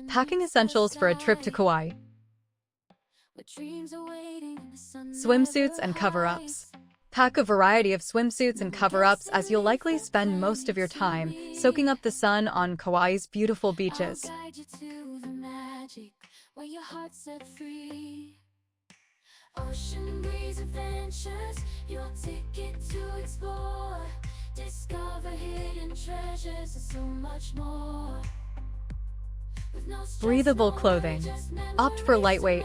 Packing essentials for a trip to Kauai. Swimsuits and cover-ups. Pack a variety of swimsuits and cover-ups as you'll likely spend most of your time soaking up the sun on Kauai's beautiful beaches. Ocean breeze adventures, your ticket to explore. Discover hidden treasures and so much more. Breathable clothing. Opt for lightweight,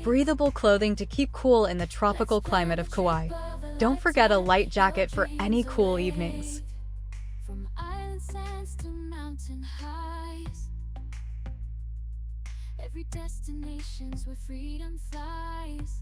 breathable clothing to keep cool in the tropical climate of Kauai. Don't forget a light jacket for any cool evenings. From island sands to mountain highs, every destination's where freedom flies.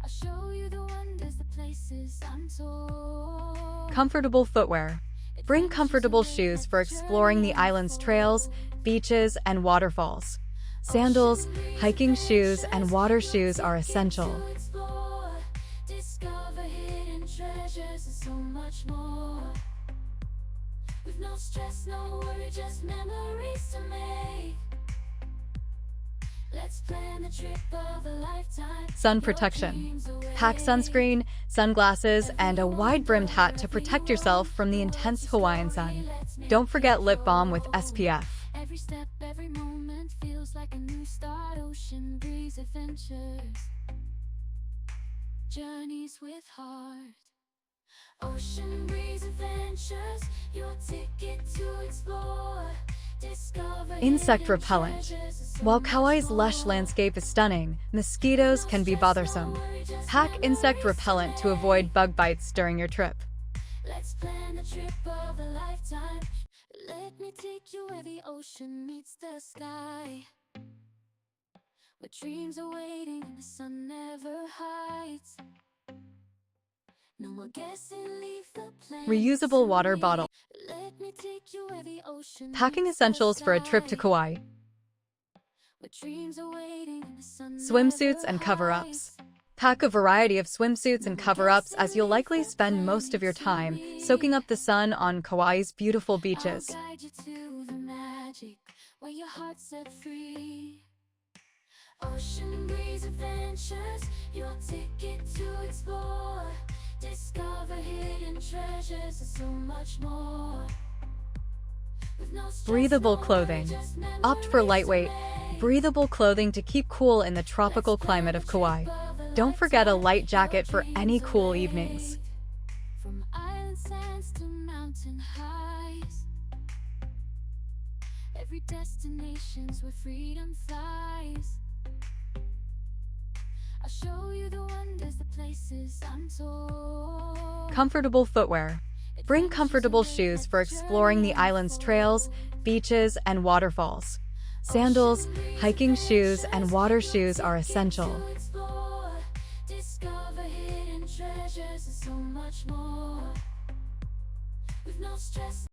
I'll show you the wonders, the places untold. Comfortable footwear. Bring comfortable shoes for exploring the island's trails, beaches, and waterfalls. Sandals, hiking shoes, and water shoes are essential. Discover hidden treasures and so much more. With no stress, no worry, just memories to make. Let's plan the trip of a lifetime. Sun protection. Pack sunscreen, sunglasses, and a wide-brimmed hat to protect yourself from the intense Hawaiian sun. Don't forget lip balm with SPF. Every step, every moment feels like a new start. Ocean breeze adventures, journeys with heart. Ocean breeze adventures, your ticket to explore. Discover Insect repellent. While Kauai's lush landscape is stunning, mosquitoes can be bothersome. Pack insect repellent to avoid bug bites during your trip. Let's plan the trip of a lifetime. Let me take you where the ocean meets the sky, where dreams are waiting and the sun never hides. No more guessing, leave the plans. Reusable water bottle. Let me take you where the ocean Packing meets the essentials for a trip to sky, Kauai. where dreams are waiting and the sun Swimsuits never and cover-ups. hides. Pack a variety of swimsuits and cover-ups as you'll likely spend most of your time soaking up the sun on Kauai's beautiful beaches. I'll guide you to the magic where your heart's set free. Ocean breeze adventures, your ticket to explore. Discover hidden treasures and so much more. With no stress, Breathable no clothing. worry, just Opt for memories lightweight, to make. breathable clothing to keep cool in the tropical climate of Kauai. Don't forget a light jacket for any cool evenings. From island sands to mountain highs, every destination's where freedom flies. I'll show you the wonders, the places untold. Comfortable footwear. Bring comfortable shoes for exploring the island's trails, beaches, and waterfalls. Sandals, hiking shoes, and water shoes are essential. Discover hidden treasures and so much more. With no stress.